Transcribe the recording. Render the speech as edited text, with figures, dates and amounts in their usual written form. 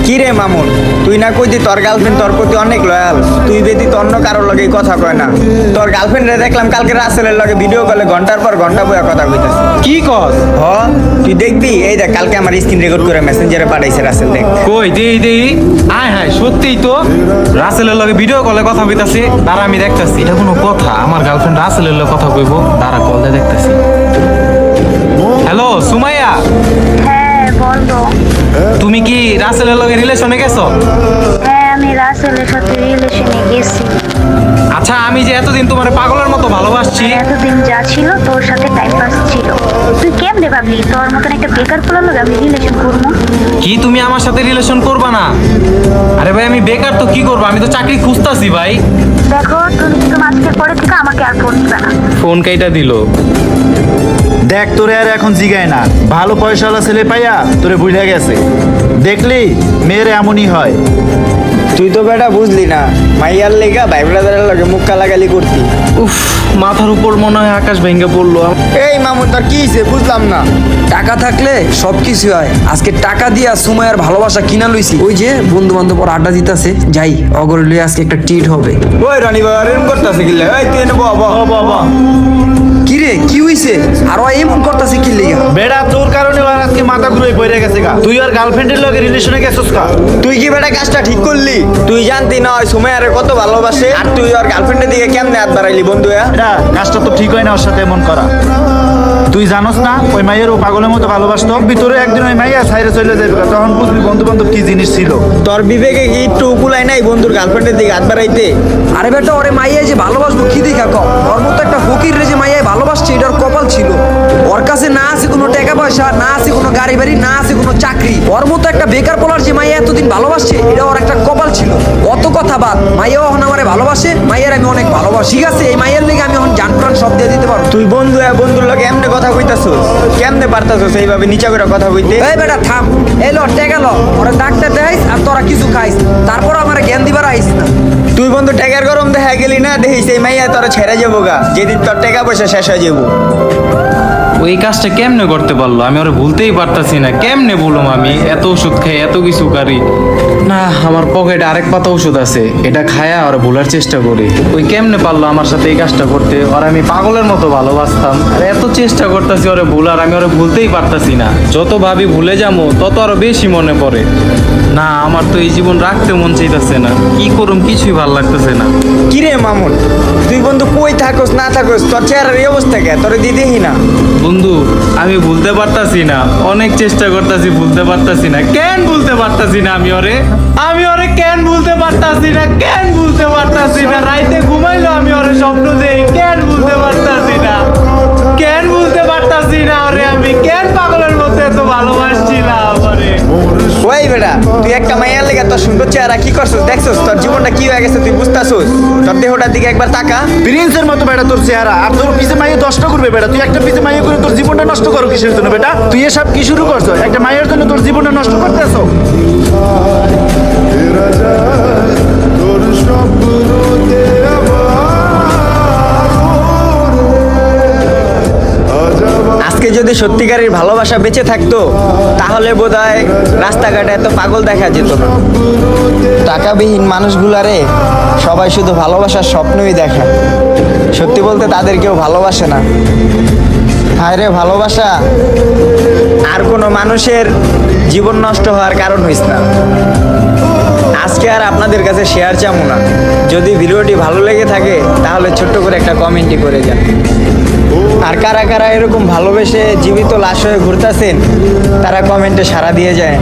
কি রে মামুন, তুই না কইতি তোর গার্লফ্রেন্ড তোর প্রতি অনেক লয়াল, তুই ব্যতীত অন্য কারোর লগে কথা কয় না। তোর গার্লফ্রেন্ডে দেখলাম কালকে রাসেলের লগে ভিডিও কলে ঘন্টার পর ঘন্টা বইয়া কথা কইতাছে। কি কস? হ, তুই দেখবি, এই দেখ কালকে আমার স্ক্রিন রেকর্ড করে মেসেঞ্জারে পাঠাইছে রাসেল, দেখ। কই দেই আয় হায়, সত্যিই তো রাসেলের লগে ভিডিও কলে কথা কইতাছে। দাঁড়া আমি দেখতাছি, এটা কোনো কথা? আমার গার্লফ্রেন্ড রাসেলের লগে কথা কইবো? দাঁড়া কল দিয়ে দেখতাছি। হ্যালো সুমাইয়া, হ্যাঁ বলো। তুমি কি রাসেলের লগে রিলেশনে গেছো? হ্যাঁ আমি রাসেলের সাথে রিলেশনে গেছি। আচ্ছা, আমি যে এতদিন তোমার পাগলের মতো ভালোবাসছি। এতদিন যা ছিল তোর সাথে টাইম পাস ছিল। তুই কেমনে ভাবলি তোর মতন একটা বেকার পোলার লগে আমি রিলেশন করবো? কি তুমি আমার সাথে রিলেশন করবা না? আরে ভাই আমি বেকার, তো কি করবো? আমি তো চাকরি খুঁজতাছি ভাই। দেখো তুমি কিন্তু আজকের পরে থেকে আমাকে আর ফোন দিবে না। ফোন কাইটা দিল। দেখ তোরে আর এখন জিগায় না, ভালো পয়সাওয়ালা ছেলে পাইয়া তোরে বুঝে গেছে। দেখলি মেয়ের এমনই হয়। তুই তো বেটা বুঝলি না, মাইয়ার লেগা ভাই ব্রাদারের লগে মুখ কালাগালি করতি। উফ, মাথার উপর মনে হয় আকাশ ভেঙে পড়লো। এই মামুন, তোর কি হইছে বুঝলাম না। টাকা থাকলে সবকিছু হয়। আজকে টাকা দিয়া সুমাইয়ার ভালোবাসা কিনা লইছি। ওই যে বন্ধু বান্ধব আড্ডা দিতেছে, যাই অগরে লইয়া আজকে একটা ট্রিট হবে। ওই রনি বাবা এরকম করতেছে কিল্লা, এই তুই এনে বাবা। কি রে কি হইছে? আরো এমন করতেছে কি লিগা? বেড়া তোর কারণে ওর আজকে মাথা ঘুরে পড়ে গেছে গা। তুই আর গার্লফ্রেন্ডের লগে রিলেশনে গেছস কা? তুই কি বেটা কাজটা ঠিক করলি? তুই জানতি না ওই সুমাইয়ারে কত ভালোবাসে, আর তুই ওর গার্লফ্রেন্ডের দিকে কেমনে হাত বাড়াইলি বন্ধু? এটা কাজটা তো ঠিক হয় না ওর সাথে এমন করা। তুই জানোস না ওই মাইয়ের ও পাগলের মতো ভালোবাসতো। ভিতরে একদিন ওই মাইয়া সাইরে চলে যাবে, তখন বুঝবি বন্ধু বান্ধব কি জিনিস ছিল। তোর বিবেকে কি একটু উকুলাই নাই বন্ধুর গার্লফ্রেন্ডের দিকে হাত বাড়াইতে? আরে বেটা ওরে মাইয়া যে ভালোবাসবো কি দেখা কম? ওর মতো একটা ফকির রে যে মাইয়ায় ভালোবাসছে এটার কপাল ছিল। ওর কাছে না আছে কোনো টাকা পয়সা, না আছে কোনো গাড়ি বাড়ি, না আছে কোনো চাকরি। ওর মতো একটা বেকার পোলার যে মাইয়া এতদিন ভালোবাসছে এটা ওর একটা কপাল ছিল। অত কথা বাদ, মাইয়াও এখন আমারে ভালোবাসে, মাইয়ার আমি অনেক ভালোবাসি। ঠিক আছে, এই মাইয়ার লেগে আমি এখন জান প্রাণ সব দিয়ে দিতে পারবো। তুই বন্ধু বন্ধুর লগে এমনি কথা কইতাছস, কেমনে পারতাছস এইভাবে নিচা করে কথা কইতে? এই বেটা থাম, এলো টেকা লো, ওরা ডাক্তার দেখাইস আর তোরা কিছু খাইস, তারপর আমার জ্ঞান দিবার আইস না। তুই বন্ধু টাকার গরম দেখা গেলি না, দেখিস এই মাইয়া তোরা ছেড়ে যাবো গা যেদিন তোর টাকা পয়সা শেষ হয়ে যাবো। ওই কাজটা কেমনে করতে পারলো? আমি ওরা ভুলতেই পারতাছি না। কেমনে বললাম আমি এত ওষুধ খাই, এত কিছু করি না। আমার পকেটে আরেক পাতা ওষুধ আছে, এটা খায়া ওরা ভুলার চেষ্টা করি। ওই কেমনে পারলো আমার সাথে এই কাজটা করতে? ওরা আমি পাগলের মতো ভালোবাসতাম, আর এত চেষ্টা করতেছি ওরা ভুলার, আমি ওরা ভুলতেই পারতাছি না। যত ভাবি ভুলে যাবো তত আরো বেশি মনে পড়ে। না, আমার তো এই জীবন রাখতে মন চাইতেছে না। কি করুম কিছুই ভাল লাগতেছে না। কি রে মামুন, তুই বন্ধু কই থাকস না থাকস, তোর চেহারার এই অবস্থা কে? তোরে দিদেহি না। বন্ধু আমি ভুলতে পারতাছি না, অনেক চেষ্টা করতেছি, ভুলতে পারতাছি না। কেন ভুলতে পারতাছি না? আমি ওরে কেন ভুলতে পারতাছি না? কেন ভুলতে পারতাছি না? রাইতে ঘুমাইলো আমি ওরে স্বপ্ন দেই, কেন ভুলতে পারতাছি না? কেন ভুলতে পারতাছি না ওরে? আমি কেন পাগলের মতো এত ভালোবাসছিলাম ওরে? ওই বেটা, তুই একটা মাইয়ার লেগে তোর সুন্দর চেহারা কি করছস দেখছস? তোর জীবনটা কি হয়ে গেছে তুই বুঝতাছস? তোর দেহটার দিকে একবার তাকা। প্রিন্সের মতো বেটা তোর চেহারা, আর তোর পিছে মাইয়ে নষ্ট করবে বেটা। তুই একটা পিছে মাইয়ে করে তোর জীবনটা নষ্ট করো কিসের জন্য বেটা? তুই এসব কি শুরু করছো? একটা মায়ের জন্য তোর জীবনটা নষ্ট করতেছো? আজকে যদি সত্যিকারের ভালোবাসা বেঁচে থাকতো তাহলে বোধহয় রাস্তাঘাটে এত পাগল দেখা যেত না। টাকাবিহীন মানুষগুলারে সবাই শুধু ভালোবাসার স্বপ্নই দেখে, সত্যি বলতে তাদের কেউ ভালোবাসে না। হায় রে ভালোবাসা আর কোনো মানুষের জীবন নষ্ট হওয়ার কারণ হইস না। আজকে আর আপনাদের কাছে শেয়ার চামো না। যদি ভিডিওটি ভালো লেগে থাকে তাহলে ছোট্ট করে একটা কমেন্টই করে যান। আর কারা কারা এরকম ভালোবেসে জীবিত লাশ হয়ে ঘুরতেছেন তারা কমেন্টে সাড়া দিয়ে যায়।